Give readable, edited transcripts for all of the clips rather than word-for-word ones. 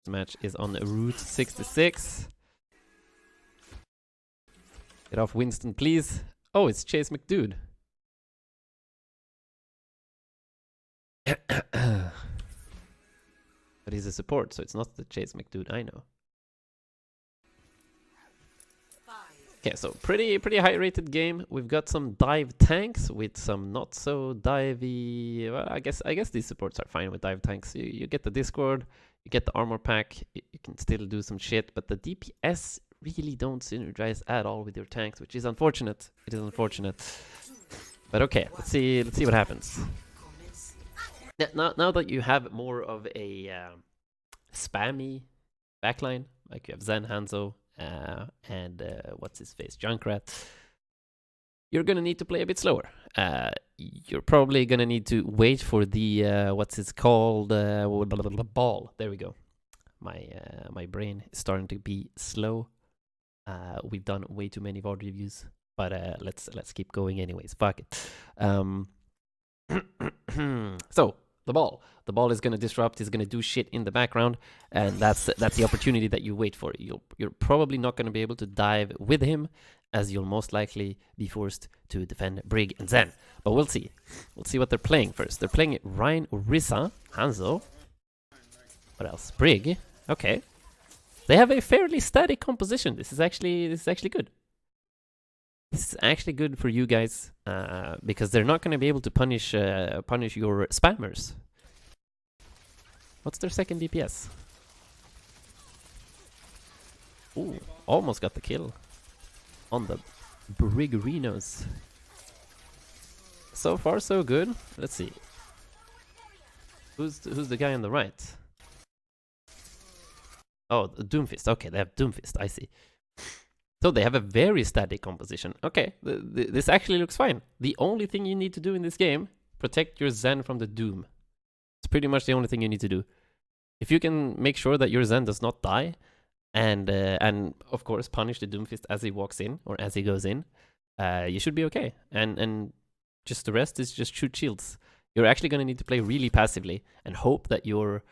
match is on Route 66. Get off Winston, please. Oh, it's Chase McDude. But he's a support, so it's not the Chase McDude I know. Okay, so pretty high rated game. We've got some dive tanks with some not so divey. Well, I guess these supports are fine with dive tanks. You get the Discord, you get the armor pack, you can still do some shit, but the DPS really don't synergize at all with your tanks, which is unfortunate. It is unfortunate. But okay, let's see what happens. Now that you have more of a spammy backline, like you have Zen, Hanzo, and what's his face, Junkrat, you're gonna need to play a bit slower. You're probably gonna need to wait for the what's it called, ball. There we go. My brain is starting to be slow. We've done way too many VOD reviews, but let's keep going anyways. Fuck it. So the ball is gonna disrupt. He's gonna do shit in the background, and that's the opportunity that you wait for. You're probably not gonna be able to dive with him, as you'll most likely be forced to defend Brig and Zen. But we'll see. We'll see what they're playing first. They're playing Ryan, Orisa, Hanzo. What else? Brig. Okay. They have a fairly static composition. This is actually good. This is actually good for you guys, because they're not going to be able to punish your spammers. What's their second DPS? Ooh, almost got the kill on the Brigerinos. So far, so good. Let's see. Who's the guy on the right? Oh, Doomfist. Okay, they have Doomfist. I see. So they have a very static composition. Okay, this actually looks fine. The only thing you need to do in this game, protect your Zen from the Doom. It's pretty much the only thing you need to do. If you can make sure that your Zen does not die, and of course punish the Doomfist as he walks in or as he goes in, you should be okay. And just the rest is just shoot shields. You're actually going to need to play really passively and hope that your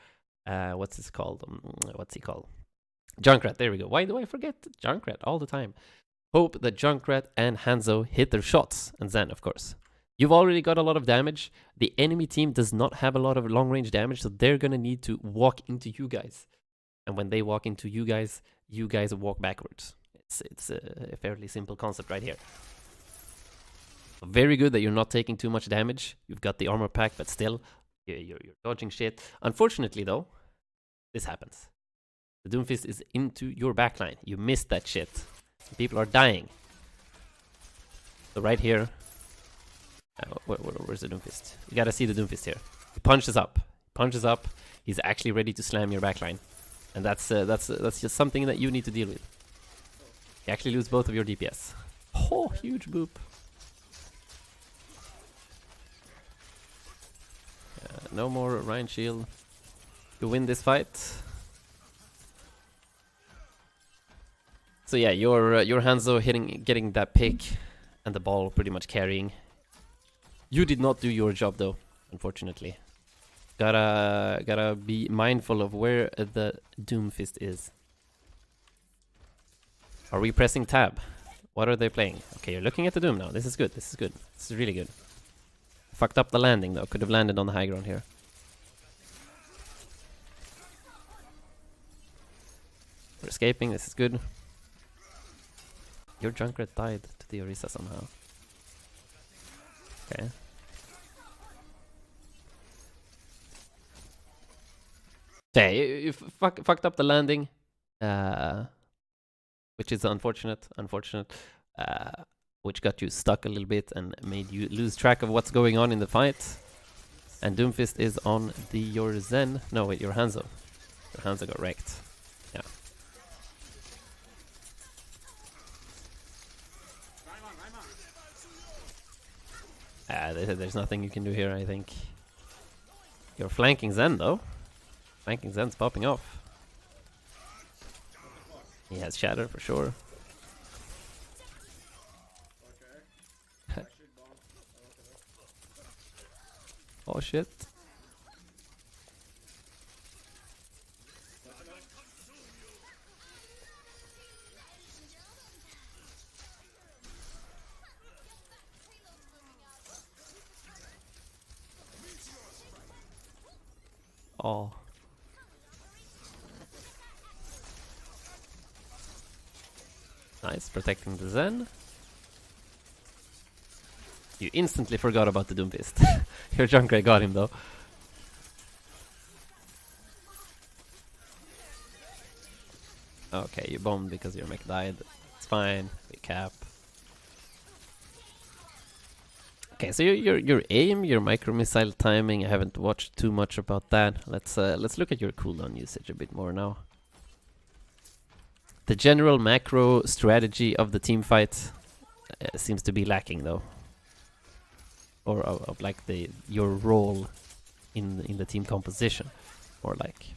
what's he called? Junkrat, there we go. Why do I forget Junkrat all the time? Hope that Junkrat and Hanzo hit their shots, and Zen, of course. You've already got a lot of damage. The enemy team does not have a lot of long-range damage, so they're gonna need to walk into you guys. And when they walk into you guys walk backwards. It's a fairly simple concept right here. Very good that you're not taking too much damage. You've got the armor pack, but still, you're dodging shit. Unfortunately, though, this happens. The Doomfist is into your backline. You missed that shit. People are dying. So right here... where's the Doomfist? You gotta see the Doomfist here. He punches up. He's actually ready to slam your backline. And that's just something that you need to deal with. You actually lose both of your DPS. Oh, huge boop. No more Ryan Shield to win this fight. So yeah, your Hanzo getting that pick and the ball pretty much carrying. You did not do your job though, unfortunately. Gotta be mindful of where the Doomfist is. Are we pressing tab? What are they playing? Okay, you're looking at the Doom now. This is good. This is really good. Fucked up the landing though. Could have landed on the high ground here. We're escaping. This is good. Your Junkrat died to the Orisa somehow. Okay. Okay, you fucked up the landing, which is unfortunate. Which got you stuck a little bit and made you lose track of what's going on in the fight. And Doomfist is on your Zen. No, wait, your Hanzo. Your Hanzo got wrecked. Yeah. There's nothing you can do here, I think. You're flanking Zen, though. Flanking Zen's popping off. He has Shatter for sure. Oh shit. Oh. Nice, protecting the Zen. You instantly forgot about the Doomfist. Your Junkrat got him though. Okay, you bombed because your mech died. It's fine. We cap. Okay, so your aim, your micro missile timing. I haven't watched too much about that. Let's look at your cooldown usage a bit more now. The general macro strategy of the team fight seems to be lacking though, or of like your role in the team composition, or like.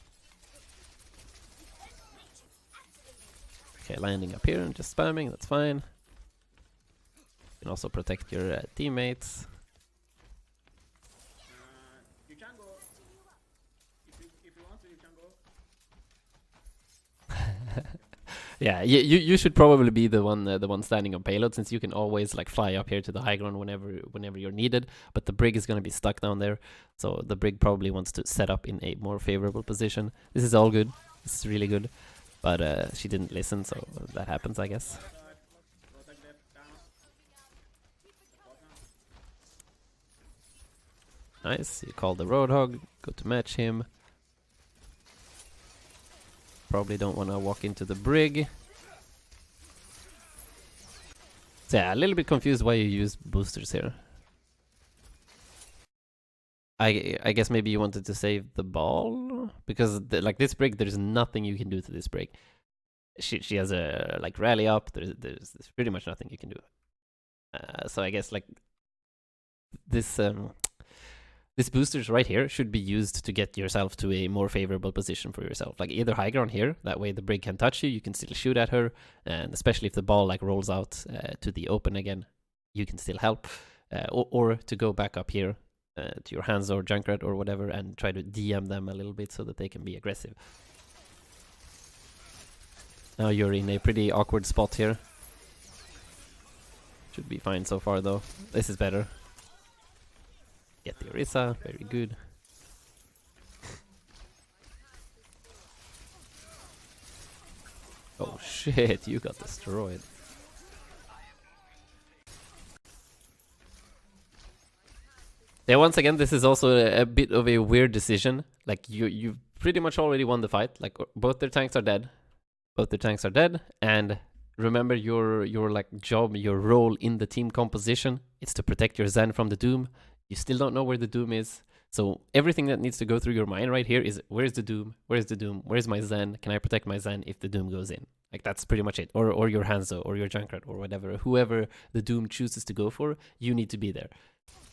Okay, landing up here and just spamming. That's fine. You can also protect your teammates. You can go. If you want to, you can go. Yeah, you should probably be the one standing on payload, since you can always like fly up here to the high ground whenever you're needed. But the brig is gonna be stuck down there, so the brig probably wants to set up in a more favorable position. This is all good. This is really good, but she didn't listen, so that happens, I guess. Nice, you call the Roadhog, go to match him. Probably don't want to walk into the brig. So yeah, a little bit confused why you use boosters here. I guess maybe you wanted to save the ball? Because like this brig, there's nothing you can do to this brig. She has a like rally up, there's pretty much nothing you can do. So I guess like this boosters right here should be used to get yourself to a more favorable position for yourself. Like either high ground here, that way the brig can touch you can still shoot at her, and especially if the ball like rolls out to the open again, you can still help. Or to go back up here to your hands or Junkrat or whatever and try to DM them a little bit so that they can be aggressive. Now you're in a pretty awkward spot here. Should be fine so far though. This is better. Get the Orisa, very good. Oh shit, you got destroyed. Yeah, once again, this is also a bit of a weird decision. Like you've pretty much already won the fight. Like both their tanks are dead. Both their tanks are dead, and remember your like job, your role in the team composition. It's to protect your Zen from the Doom. You still don't know where the Doom is. So everything that needs to go through your mind right here is, where's the Doom? Where's the Doom? Where's my Zen? Can I protect my Zen if the Doom goes in? Like that's pretty much it. Or your Hanzo or your Junkrat or whatever. Whoever the Doom chooses to go for, you need to be there.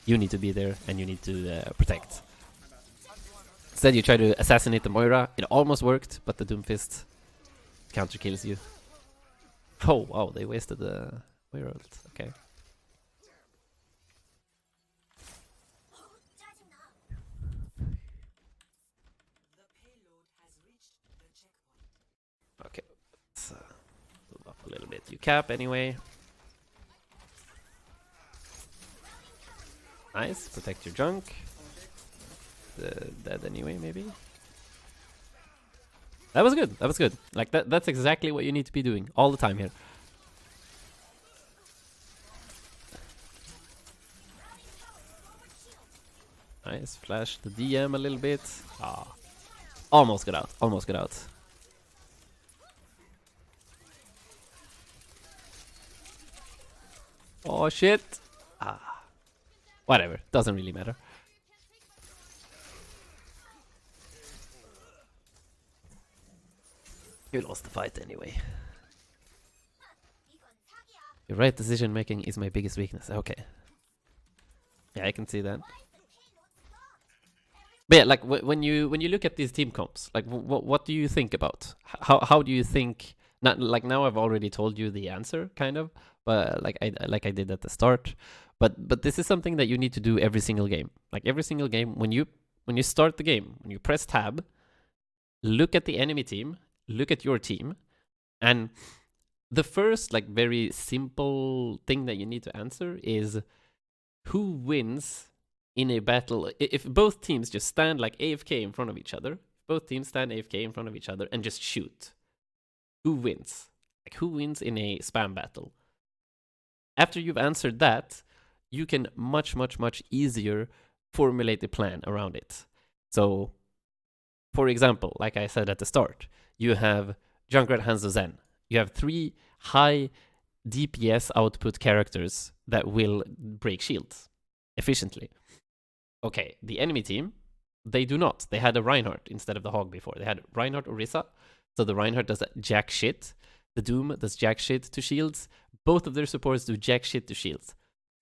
You need to be there and you need to protect. Instead you try to assassinate the Moira. It almost worked, but the Doomfist counter kills you. Oh wow, they wasted the Moira ult. Okay. Okay, let's move up a little bit. You cap anyway. Nice, protect your junk. Dead anyway, maybe. That was good. That was good. Like that's exactly what you need to be doing all the time here. Nice, flash the DM a little bit. Ah, almost got out. Almost got out. Oh shit. Ah. Whatever, doesn't really matter. You lost the fight anyway. Your right decision making is my biggest weakness. Okay. Yeah, I can see that. But yeah, like when you look at these team comps, like what do you think about? How do you think? Not like now I've already told you the answer, kind of, but like I did at the start. But this is something that you need to do every single game. Like every single game, when you start the game, when you press tab, look at the enemy team, look at your team, and the first like very simple thing that you need to answer is who wins in a battle, if both teams just stand like AFK in front of each other, both teams stand AFK in front of each other and just shoot, who wins? Like, who wins in a spam battle? After you've answered that, you can much easier formulate a plan around it. So, for example, like I said at the start, you have Junkrat, Hanzo, Zen. You have 3 high DPS output characters that will break shields efficiently. Okay, the enemy team, they do not. They had a Reinhardt instead of the Hog before. They had Reinhardt Orisa, so the Reinhardt does jack shit. The Doom does jack shit to shields. Both of their supports do jack shit to shields.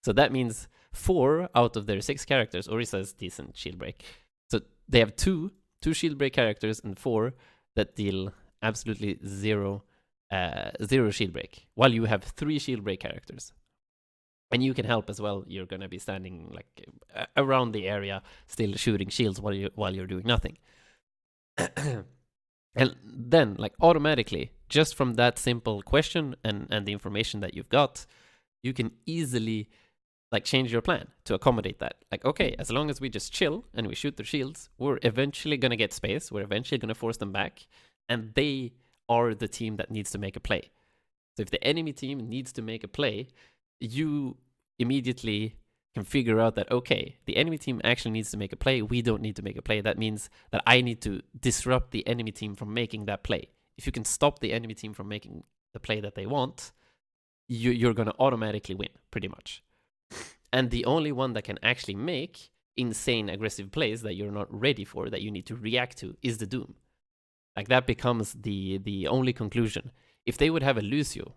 So that means 4 out of their 6 characters, Orisa is decent shield break. So they have 2 shield break characters and 4 that deal absolutely zero shield break, while you have 3 shield break characters. And you can help as well. You're gonna be standing like around the area, still shooting shields while you're doing nothing. And then, like, automatically, just from that simple question and the information that you've got, you can easily like change your plan to accommodate that. Like, okay, as long as we just chill and we shoot their shields, we're eventually gonna get space. We're eventually gonna force them back, and they are the team that needs to make a play. So if the enemy team needs to make a play, you immediately can figure out that, okay, the enemy team actually needs to make a play. We don't need to make a play. That means that I need to disrupt the enemy team from making that play. If you can stop the enemy team from making the play that they want, you're going to automatically win, pretty much. And the only one that can actually make insane aggressive plays that you're not ready for, that you need to react to, is the Doom. Like, that becomes the only conclusion. If they would have a Lucio,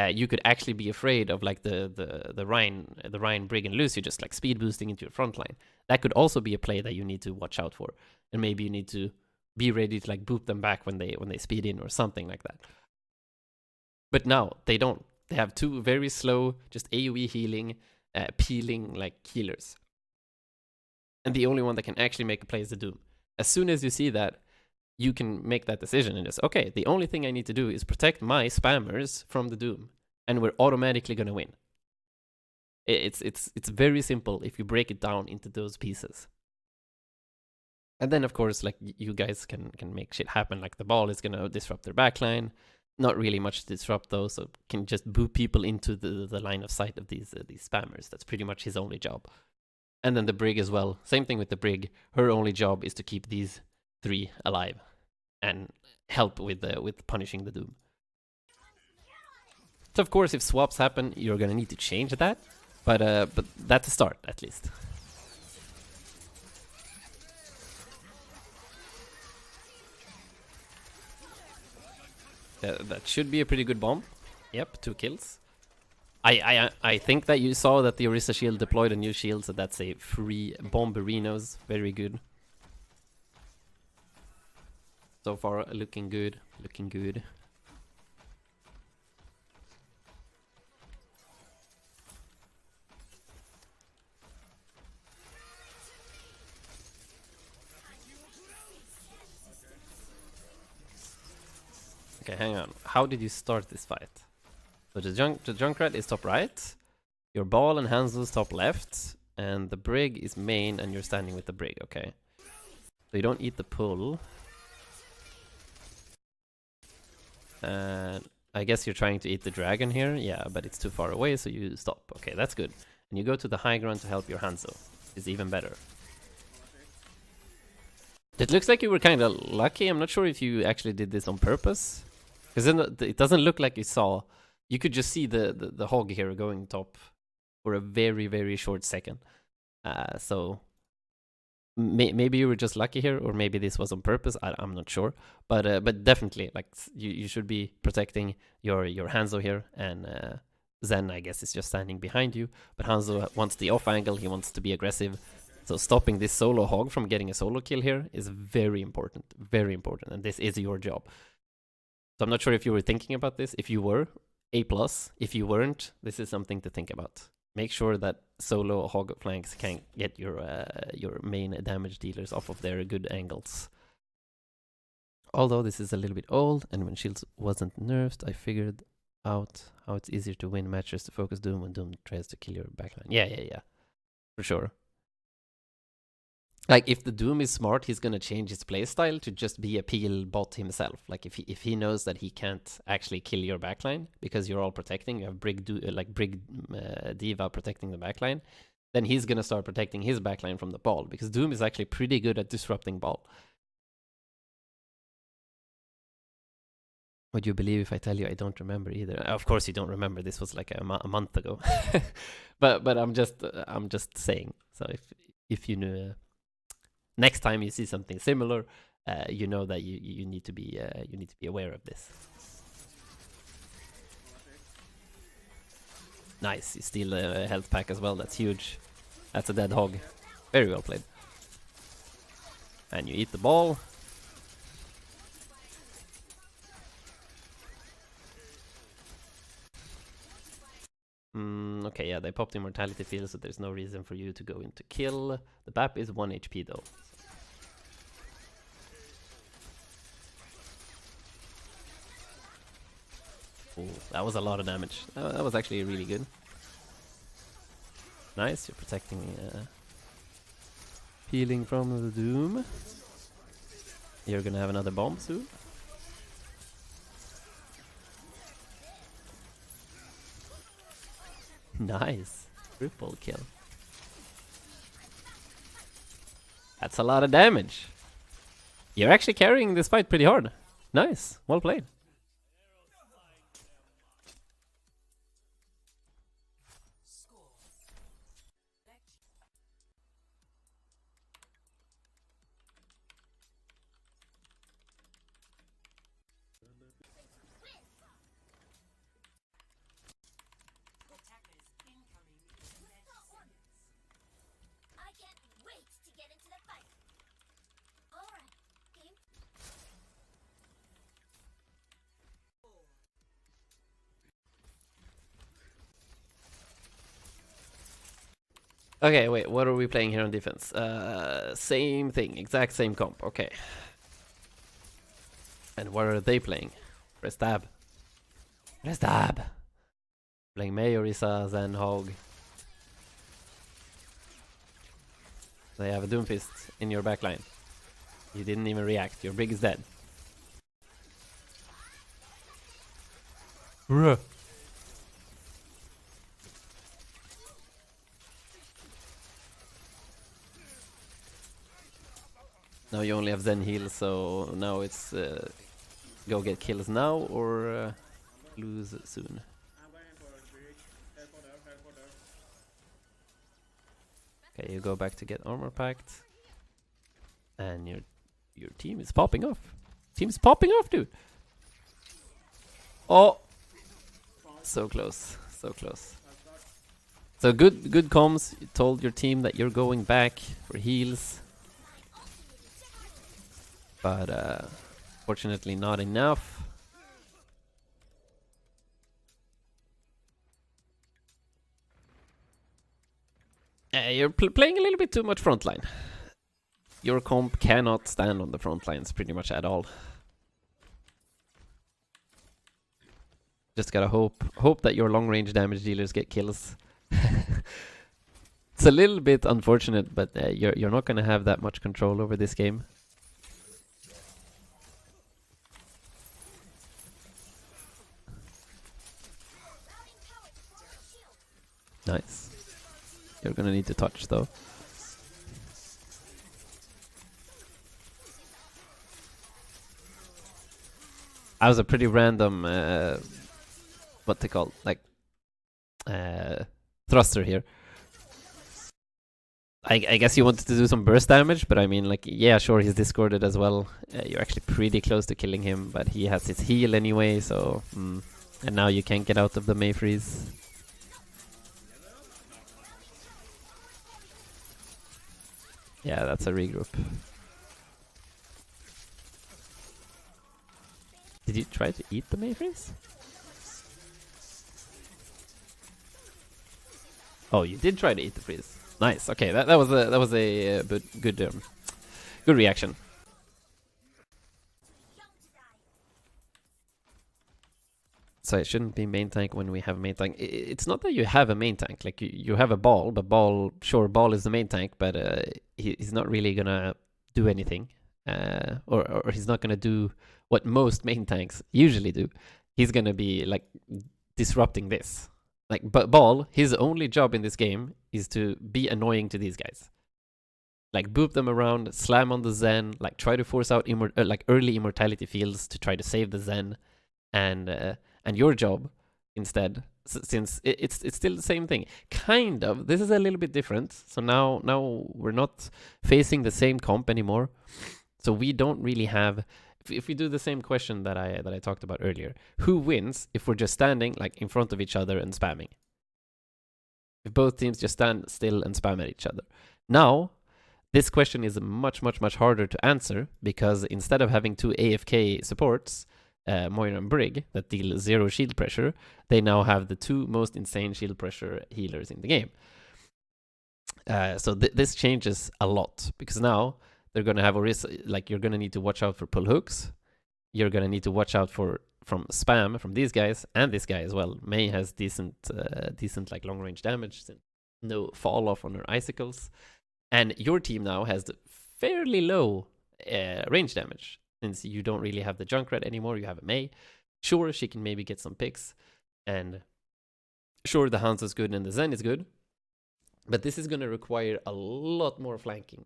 you could actually be afraid of like the Ryan Brig and Lucio just like speed boosting into your front line. That could also be a play that you need to watch out for, and maybe you need to be ready to like boot them back when they speed in or something like that. But now they don't. They have 2 very slow, just AoE healing, peeling like healers, and the only one that can actually make a play is the Doom. As soon as you see that, you can make that decision and just, okay, the only thing I need to do is protect my spammers from the Doom, and we're automatically going to win. It's very simple if you break it down into those pieces. And then, of course, like, you guys can make shit happen. Like, the ball is going to disrupt their backline. Not really much to disrupt, though, so can just boot people into the line of sight of these spammers. That's pretty much his only job. And then the Brig as well. Same thing with the Brig. Her only job is to keep these 3 alive and help with punishing the Doom. So of course, if swaps happen, you're gonna need to change that, but that's a start at least. That should be a pretty good bomb. Yep, 2 kills. I think that you saw that the Orisa shield deployed a new shield, so that's a free Bomberinos. Very good. So far, looking good, looking good. Okay, hang on. How did you start this fight? So the Junkrat is top right, your Ball and Hanzo's top left, and the Brig is main, and you're standing with the Brig, okay. So you don't eat the pull. And I guess you're trying to eat the dragon here. Yeah, but it's too far away, so you stop. Okay, that's good. And you go to the high ground to help your Hanzo. It's even better. It looks like you were kind of lucky. I'm not sure if you actually did this on purpose, because then it doesn't look like you saw. You could just see the Hog here going top for a very short second. So maybe you were just lucky here, or maybe this was on purpose. I'm not sure, but definitely, like, you should be protecting your Hanzo here, and Zen, I guess, is just standing behind you. But Hanzo wants the off angle. He wants to be aggressive. So stopping this solo Hog from getting a solo kill here is very important, and this is your job. So I'm not sure if you were thinking about this. If you were, A+. If you weren't, this is something to think about. Make sure that solo Hog flanks can get your main damage dealers off of their good angles. Although this is a little bit old, and when Shields wasn't nerfed, I figured out how it's easier to win matches to focus Doom when Doom tries to kill your backline. Yeah. For sure. Like, if the Doom is smart, he's gonna change his playstyle to just be a peel bot himself. Like, if he knows that he can't actually kill your backline because you're all protecting, you have Brig D.Va protecting the backline, then he's gonna start protecting his backline from the ball, because Doom is actually pretty good at disrupting ball. Would you believe if I tell you I don't remember either? Of course you don't remember. This was like a month ago. but I'm just saying. So if you knew. Next time you see something similar, you know that you need to be aware of this. Nice, you steal a health pack as well. That's huge. That's a dead hog. Very well played. And you eat the ball. Okay, yeah, they popped immortality field, so there's no reason for you to go into kill. The BAP is 1 HP though. Ooh, that was a lot of damage. That was actually really good. Nice, you're protecting healing from the Doom. You're gonna have another bomb soon. Nice, triple kill. That's a lot of damage. You're actually carrying this fight pretty hard. Nice, well played. Okay, wait, what are we playing here on defense? Same thing, exact same comp, okay. And what are they playing? Press tab. Press tab! Playing Mei, Orisa, Zen, Hog. They have a Doomfist in your backline. You didn't even react, your Brig is dead. Ruh. Now you only have Zen heal, so now it's go get kills now or lose soon. Okay, you go back to get armor packed, and your team is popping off. Team's popping off, dude. Oh, so close, so close. So good comms. You told your team that you're going back for heals. But fortunately not enough. You're playing a little bit too much frontline. Your comp cannot stand on the front lines pretty much at all. Just gotta hope that your long range damage dealers get kills. It's a little bit unfortunate, but you're not gonna have that much control over this game. Nice. You're gonna need to touch though. I was a pretty random what they call like thruster here. I guess you wanted to do some burst damage, but I mean, like, yeah, sure, he's discorded as well. You're actually pretty close to killing him, but he has his heal anyway, so and now you can't get out of the May freeze. Yeah, that's a regroup. Did you try to eat the May freeze? Oh, you did try to eat the freeze. Nice. Okay, that was a good reaction. So it shouldn't be main tank when we have main tank. It's not that you have a main tank. Like you have a ball, but ball is the main tank, but he's not really gonna do anything, or he's not gonna do what most main tanks usually do. He's gonna be like disrupting this. Like, but ball, his only job in this game is to be annoying to these guys. Like boop them around, slam on the Zen, like try to force out like early immortality fields to try to save the Zen, and your job instead, since it's still the same thing, kind of. This is a little bit different. So now we're not facing the same comp anymore. So we don't really have. If we do the same question that I talked about earlier, who wins if we're just standing like in front of each other and spamming? If both teams just stand still and spam at each other. Now, this question is much harder to answer because instead of having two AFK supports, Moira and Brig, that deal 0 shield pressure, they now have the two most insane shield pressure healers in the game. So this changes a lot because now they're going to have a risk, like you're going to need to watch out for pull hooks. You're going to need to watch out from spam from these guys and this guy as well. Mei has decent like long range damage, no fall off on her icicles. And your team now has the fairly low range damage since you don't really have the Junkrat anymore. You have a Mei. Sure, she can maybe get some picks. And sure, the Hanzo is good and the Zen is good. But this is going to require a lot more flanking.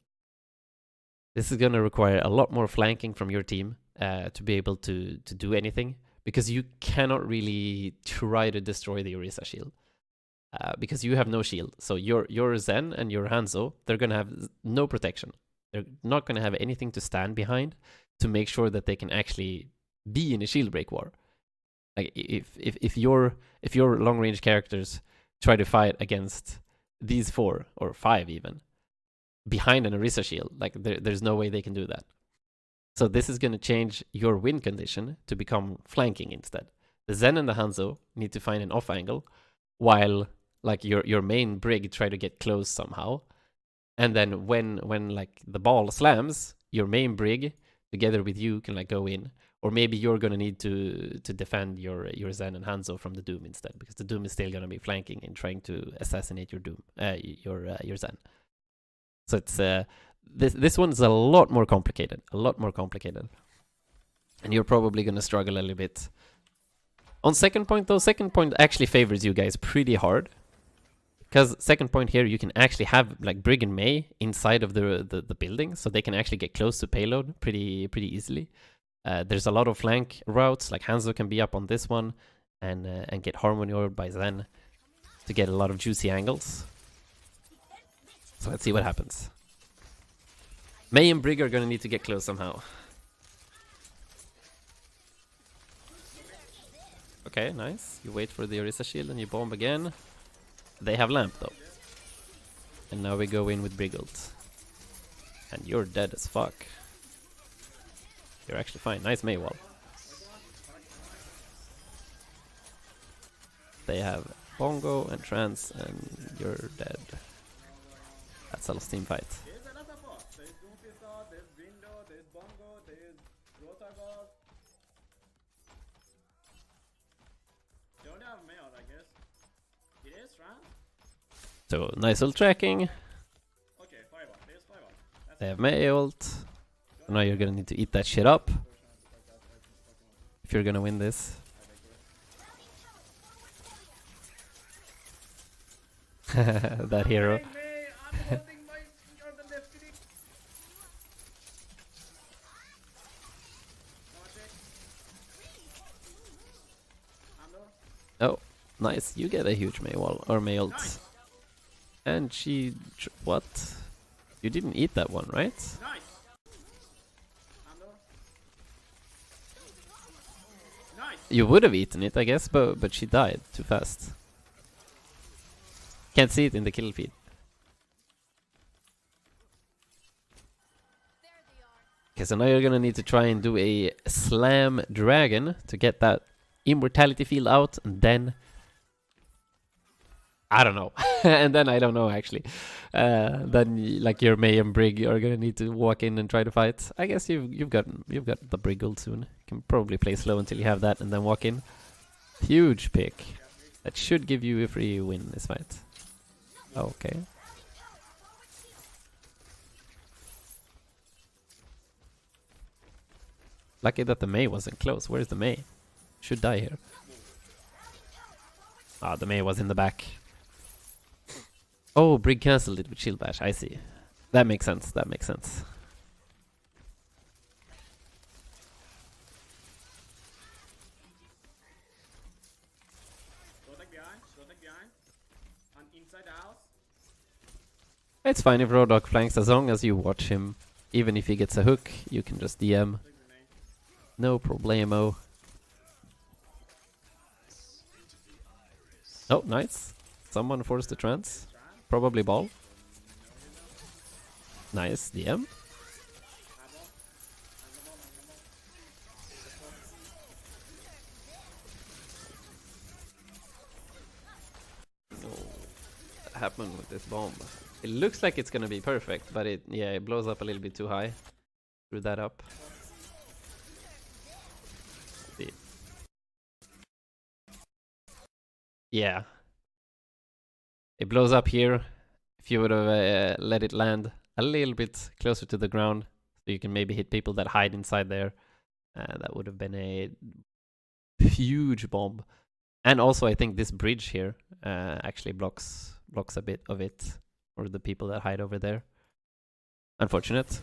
This is going to require a lot more flanking from your team to be able to do anything. Because you cannot really try to destroy the Orisa shield. Because you have no shield. So your Zen and your Hanzo, they're going to have no protection. They're not going to have anything to stand behind to make sure that they can actually be in a shield break war. Like if your long range characters try to fight against these 4 or 5 even behind an Orisa shield, like there's no way they can do that. So this is going to change your win condition to become flanking instead. The Zen and the Hanzo need to find an off angle while like your main Brig try to get close somehow. And then when like the ball slams, your main Brig together with you can like go in. Or maybe you're gonna need to defend your Zen and Hanzo from the Doom instead, because the Doom is still gonna be flanking and trying to assassinate your Doom, your Zen. So it's this one's a lot more complicated, and you're probably gonna struggle a little bit. On second point though, second point actually favors you guys pretty hard. Because second point here, you can actually have like Brig and Mei inside of the building, so they can actually get close to payload pretty easily. There's a lot of flank routes, like Hanzo can be up on this one and get Harmony Orb by Zen to get a lot of juicy angles. So let's see what happens. Mei and Brig are gonna need to get close somehow. Okay, nice. You wait for the Orisa shield and you bomb again. They have lamp though. And now we go in with Brig ult. And you're dead as fuck. You're actually fine. Nice Mei wall. They have Bongo and Trance and you're dead. That's a team fight. So nice ult tracking. They have Mei ult. So now you're gonna need to eat that shit up if you're gonna win this. That hero. Oh, nice. You get a huge Mei wall or Mei ult. And she... what? You didn't eat that one, right? You would have eaten it, I guess, but she died too fast. Can't see it in the kill feed. Okay, so now you're gonna need to try and do a slam dragon to get that immortality field out, and then... I don't know. And then I don't know, actually. Then like your Mei and Brig are gonna need to walk in and try to fight. I guess you've got the Brig ult soon. You can probably play slow until you have that and then walk in. Huge pick. That should give you a free win this fight. Okay. Lucky that the Mei wasn't close. Where's the Mei? Should die here. Ah, the Mei was in the back. Oh, Brig cancelled it with shield bash. I see. That makes sense. That makes sense. Protect behind. Protect behind. And inside the house. It's fine if Rodok flanks as long as you watch him. Even if he gets a hook, you can just DM. Take the main. No problemo. Oh, nice. Someone forced the trance. Probably ball. Nice, DM. What happened with this bomb? It looks like it's gonna be perfect, but it blows up a little bit too high. Screw that up. See. Yeah. It blows up here. If you would have let it land a little bit closer to the ground, so you can maybe hit people that hide inside there, that would have been a huge bomb. And also, I think this bridge here actually blocks a bit of it for the people that hide over there. Unfortunate.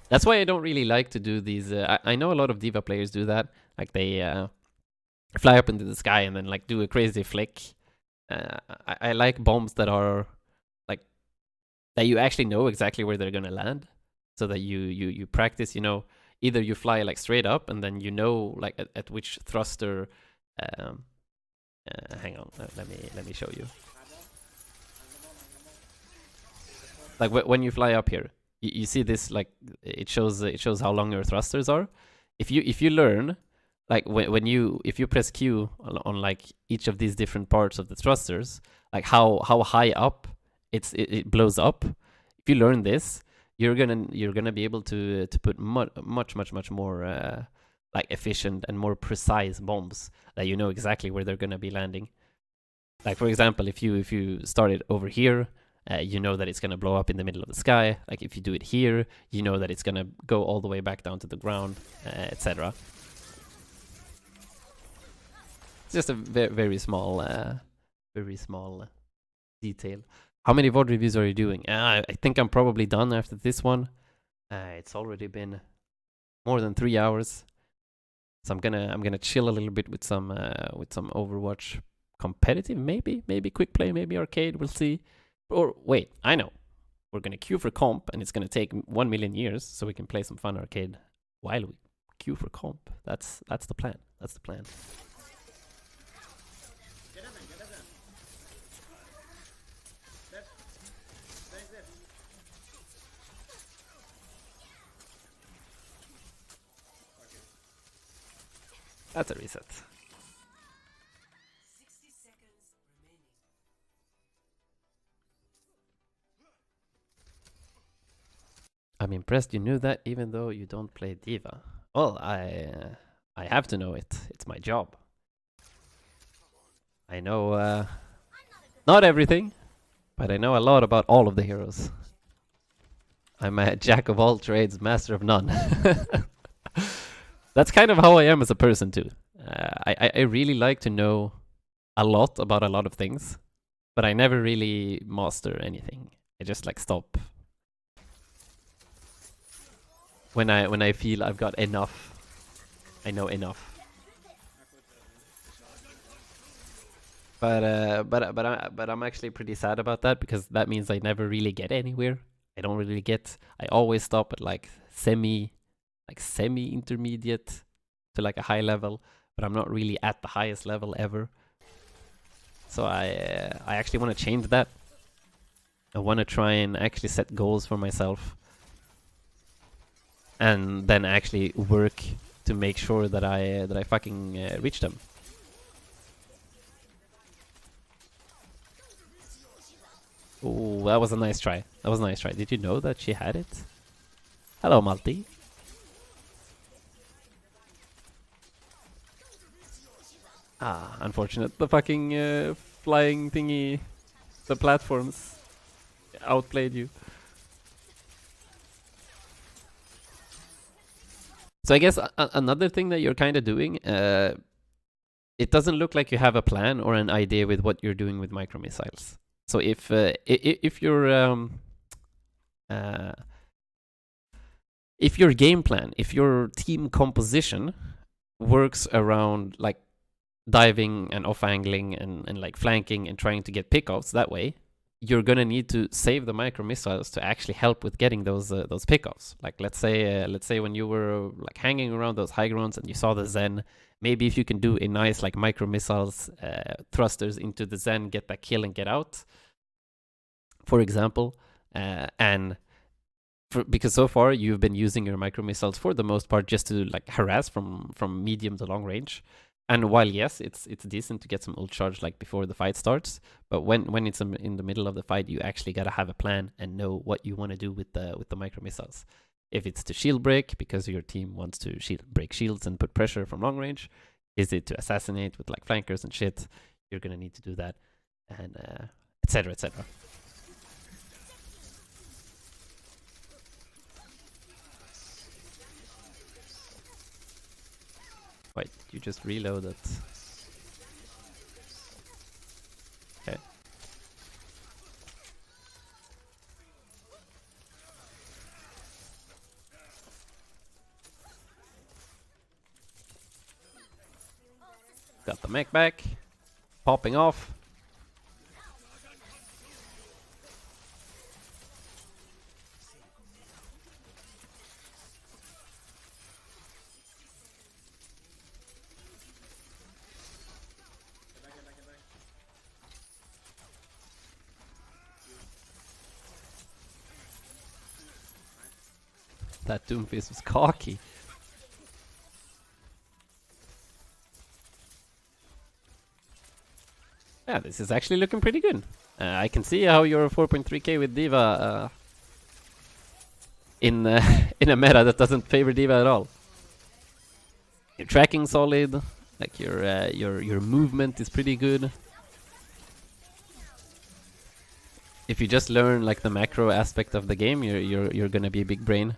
That's why I don't really like to do these. I know a lot of D.Va players do that. Like they fly up into the sky and then like do a crazy flick. I like bombs that are like that you actually know exactly where they're gonna land, so that you practice. You know, either you fly like straight up and then you know like at which thruster. Hang on, let me show you. Like when you fly up here, you see this like it shows how long your thrusters are. If you learn like if you press Q on like each of these different parts of the thrusters, like how high up it blows up. If you learn this, you're gonna be able to put much more like efficient and more precise bombs that you know exactly where they're gonna be landing. Like for example, if you start it over here, you know that it's gonna blow up in the middle of the sky. Like if you do it here, you know that it's gonna go all the way back down to the ground, etc. It's just a very small detail. How many VOD reviews are you doing? I think I'm probably done after this one. It's already been more than 3 hours. So I'm gonna chill a little bit with some Overwatch competitive, maybe quick play, maybe arcade. We'll see. Or wait, I know. We're gonna queue for comp, and it's gonna take 1 million years, so we can play some fun arcade while we queue for comp. That's the plan. That's the plan. Get up, man. Get up, man. Left. Left, left. That's a reset. 60 seconds remaining. I'm impressed you knew that, even though you don't play D.Va. Well, I have to know it. It's my job. I know not everything, but I know a lot about all of the heroes. I'm a jack of all trades, master of none. That's kind of how I am as a person too. I really like to know a lot about a lot of things, but I never really master anything. I just like stop when I feel I've got enough. I know enough. But I'm actually pretty sad about that, because that means I never really get anywhere. I don't really get. I always stop at like semi intermediate to like a high level, but I'm not really at the highest level ever. So I actually want to change that. I want to try and actually set goals for myself, and then actually work to make sure that I fucking reach them. Oh, that was a nice try. That was a nice try. Did you know that she had it? Hello, Malti. Ah, unfortunate. The fucking flying thingy, the platforms outplayed you. So I guess another thing that you're kind of doing, it doesn't look like you have a plan or an idea with what you're doing with micro missiles. So uh, if your game plan, if your team composition works around like diving and off angling and like flanking and trying to get pickoffs that way, you're gonna need to save the micro missiles to actually help with getting those pickoffs. Like let's say when you were like hanging around those high grounds and you saw the Zen, maybe if you can do a nice like micro missiles thrusters into the Zen, get that kill and get out, for example, because so far you've been using your micro missiles for the most part just to like harass from medium to long range. And while yes, it's decent to get some ult charge like before the fight starts, but when it's in the middle of the fight, you actually gotta have a plan and know what you want to do with the micro missiles. If it's to shield break because your team wants to break shields and put pressure from long range, is it to assassinate with like flankers and shit? You're gonna need to do that, and etc. etc. Wait, you just reloaded. Okay. Got the mech back. Popping off. That Doomfist was cocky. Yeah, this is actually looking pretty good. I can see how you're 4.3k with D.Va in in a meta that doesn't favor D.Va at all. Your tracking solid, like your movement is pretty good. If you just learn like the macro aspect of the game, you're gonna be a big brain.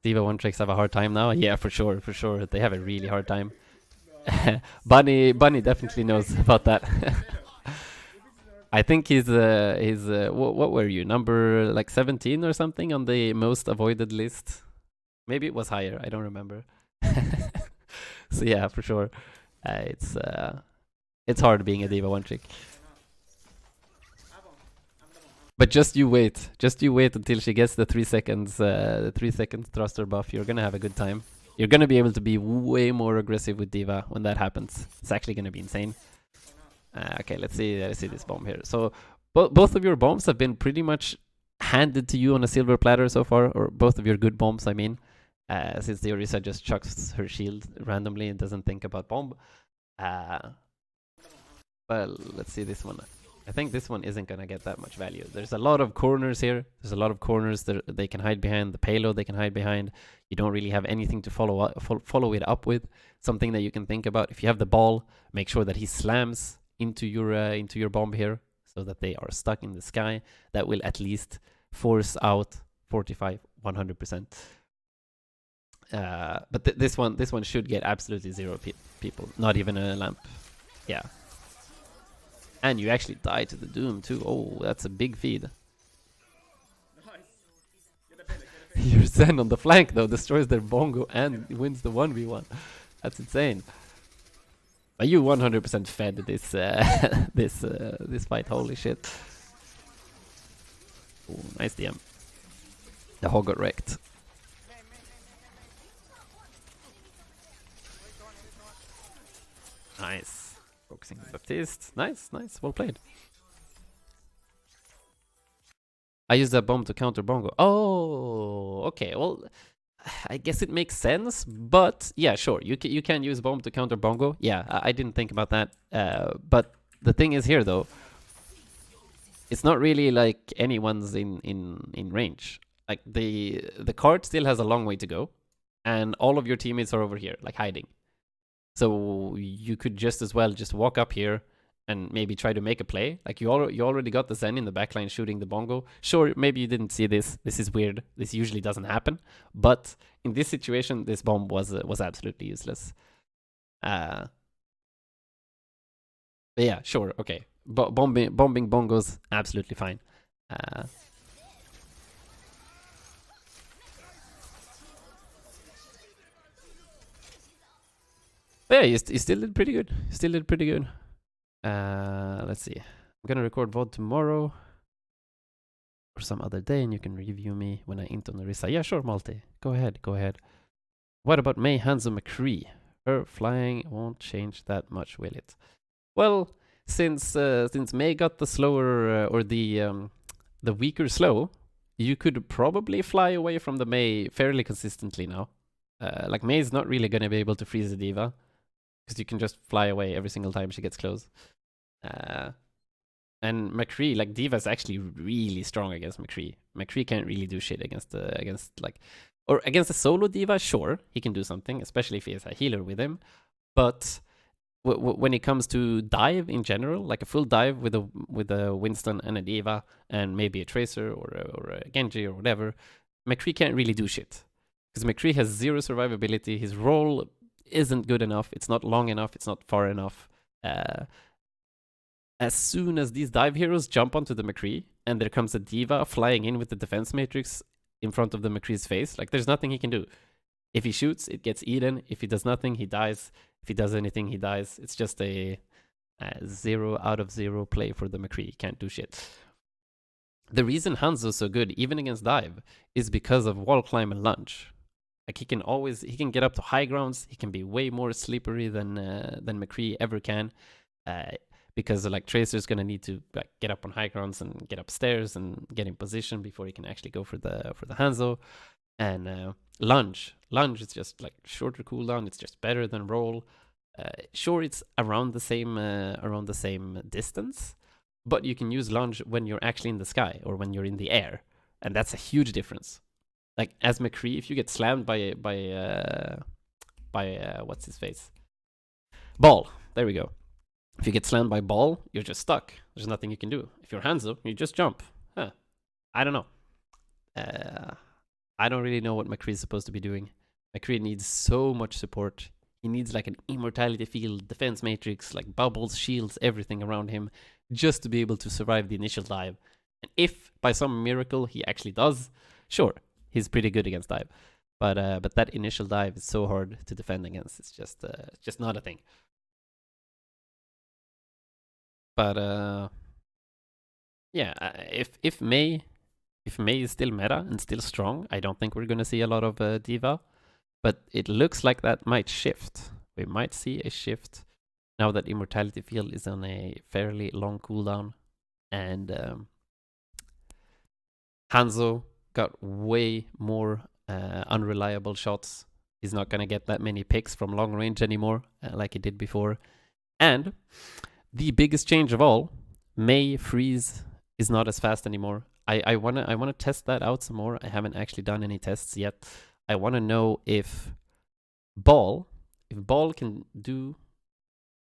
D.Va one tricks have a hard time now. Yeah, for sure. They have a really hard time. Bunny definitely knows about that. I think he's what were you, number like 17 or something on the most avoided list? Maybe it was higher. I don't remember. So yeah, for sure, it's hard being a D.Va one trick. But just you wait until she gets the 3 seconds, the 3 seconds thruster buff. You're gonna have a good time. You're gonna be able to be way more aggressive with D.Va when that happens. It's actually gonna be insane. Okay, let's see this bomb here. So both of your bombs have been pretty much handed to you on a silver platter so far, or both of your good bombs, I mean. Since the Orisa just chucks her shield randomly and doesn't think about bomb. Well, let's see this one. I think this one isn't going to get that much value. There's a lot of corners here. There's a lot of corners that they can hide behind. The payload they can hide behind. You don't really have anything to follow it up with. Something that you can think about. If you have the ball, make sure that he slams into your bomb here so that they are stuck in the sky. That will at least force out 45, 100%. But this one should get absolutely zero people. Not even a lamp. Yeah. And you actually die to the Doom too. Oh, that's a big feed. Your Zen on the flank though destroys their bongo and wins the 1v1. That's insane. But you 100% fed this this fight. Holy shit. Oh, nice DM. The hog got wrecked. Nice. Focusing on Baptiste. Nice. Well played. I used that bomb to counter bongo. Oh, okay. Well, I guess it makes sense. But yeah, sure. You can use bomb to counter bongo. Yeah, I didn't think about that. But the thing is here though, it's not really like anyone's in range. Like the cart still has a long way to go, and all of your teammates are over here, like hiding. So you could just as well just walk up here and maybe try to make a play. Like you already got the Zen in the backline shooting the bongo. Sure, maybe you didn't see this. This is weird. This usually doesn't happen. But in this situation, this bomb was absolutely useless. But yeah, sure, okay. Bombing bongos, absolutely fine. But yeah, you still did pretty good. Still did pretty good. Let's see. I'm gonna record VOD tomorrow or some other day, and you can review me when I int on Narissa. Yeah, sure, Malte. Go ahead, go ahead. What about May Hanzo McCree? Her flying won't change that much, will it? Well, since May got the slower or the weaker slow, you could probably fly away from the May fairly consistently now. Like May's not really gonna be able to freeze the D.Va because you can just fly away every single time she gets close. And McCree, like D.Va's actually really strong against McCree. McCree can't really do shit against against a solo D.Va. Sure, he can do something, especially if he has a healer with him. But when it comes to dive in general, like a full dive with a Winston and a D.Va and maybe a Tracer or a Genji or whatever, McCree can't really do shit because McCree has zero survivability. His roll isn't good enough. It's not long enough. It's not far enough. As soon as these dive heroes jump onto the McCree and there comes a D.Va flying in with the defense matrix in front of the McCree's face, like there's nothing he can do. If he shoots, it gets eaten. If he does nothing, he dies. If he does anything, he dies. It's just a 0 out of 0 play for the McCree. He can't do shit. The reason Hanzo's so good, even against dive, is because of wall climb and lunge. Like he can get up to high grounds. He can be way more slippery than McCree ever can. Because like Tracer's gonna need to like get up on high grounds and get upstairs and get in position before he can actually go for the Hanzo. And lunge is just like shorter cooldown. It's just better than roll. Sure, it's around the same distance, but you can use lunge when you're actually in the sky or when you're in the air, and that's a huge difference. Like as McCree, if you get slammed by what's his face, Ball. There we go. If you get slammed by Ball, you're just stuck. There's nothing you can do. If you're Hanzo, you just jump. Huh. I don't know. I don't really know what McCree is supposed to be doing. McCree needs so much support. He needs like an immortality field, defense matrix, like bubbles, shields, everything around him, just to be able to survive the initial dive. And if by some miracle he actually does, sure, he's pretty good against dive. But that initial dive is so hard to defend against. It's just not a thing. But yeah, if May is still meta and still strong, I don't think we're gonna see a lot of D.Va. But it looks like that might shift. We might see a shift now that Immortality Field is on a fairly long cooldown, and Hanzo got way more unreliable shots. He's not gonna get that many picks from long range anymore, like he did before, and the biggest change of all, May freeze is not as fast anymore. I wanna test that out some more. I haven't actually done any tests yet. I wanna know if Ball can do,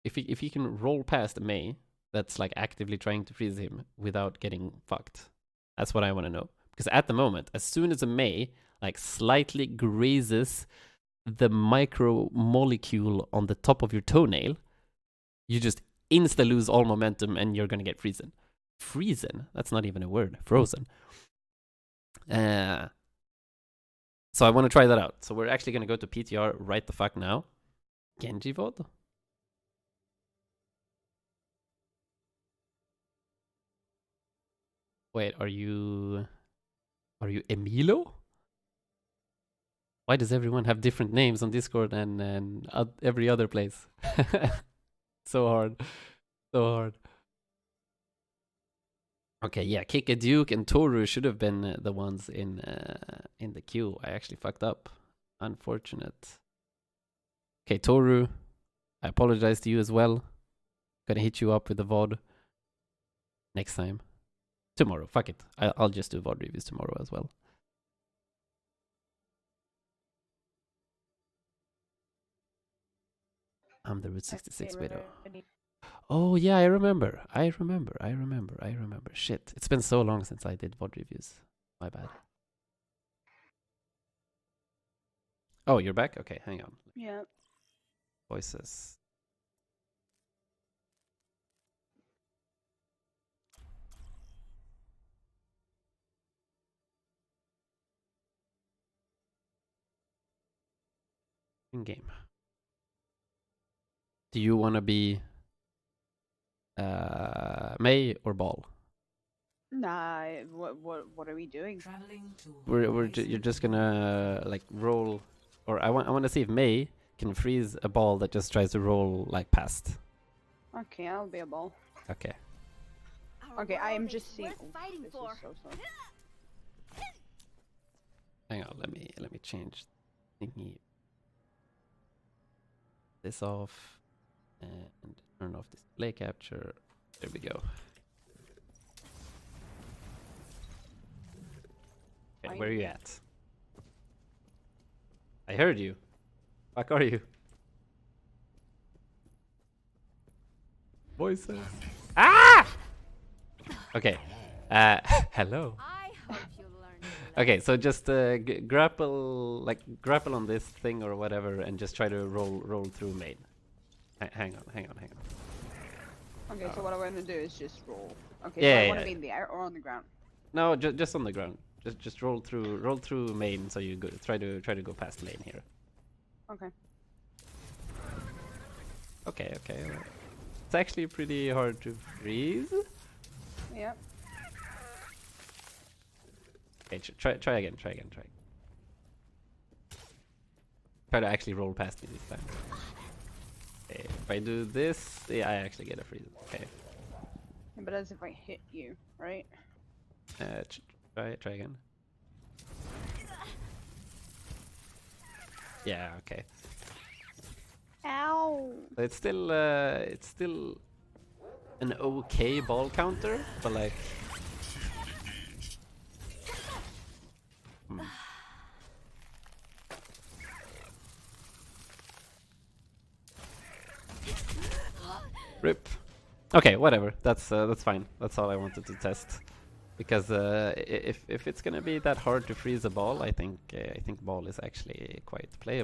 if he can roll past May that's like actively trying to freeze him without getting fucked. That's what I wanna know. Because at the moment, as soon as a May like slightly grazes the micro molecule on the top of your toenail, you just insta lose all momentum and you're gonna get frozen. Frozen? That's not even a word. Frozen. So I want to try that out. So we're actually gonna go to PTR right the fuck now. Genji VOD? Wait, are you Emilo? Why does everyone have different names on Discord and every other place? So hard. So hard. Okay, yeah, Kick a Duke and Toru should have been the ones in the queue. I actually fucked up. Unfortunate. Okay, Toru, I apologize to you as well. Gonna hit you up with the VOD next time. Tomorrow, fuck it. I'll just do VOD reviews tomorrow as well. I'm the Route 66 Okay, widow. ready. Oh yeah, I remember. I remember. Shit, it's been so long since I did VOD reviews. My bad. Oh, you're back? Okay, hang on. Yeah. Voices. In game. Do you want to be May or Ball? Nah, what are we doing? Traveling to You're just gonna like roll, or I want to see if May can freeze a ball that just tries to roll like past. Okay, I'll be a ball. Okay. Okay, I am just seeing. worth fighting This for. is so slow. Hang on, let me change thingy this off and turn off display capture. There we go. Okay, where are you at? I heard you. Fuck are you? Voices. Ah! Okay. Hello. I hope you learned your lesson. Okay, so just grapple on this thing or whatever, and just try to roll through main. Hang on. Okay, so what I'm gonna do is just roll. Okay, Yeah, so I yeah, want to yeah. be in the air or on the ground. No, just on the ground. Just roll through main. So you go, try to go past lane here. Okay. Okay. Alright. It's actually pretty hard to freeze. Yeah. Okay, try again. Try to actually roll past me this time. Okay, if I do this, yeah, I actually get a freeze. Okay. Yeah, but as if I hit you, right? Try again. Yeah, okay. Ow! So it's still an okay ball counter, but like. Hmm. Rip. Okay, whatever. That's fine. That's all I wanted to test. Because if it's gonna be that hard to freeze a ball, I think ball is actually quite playable.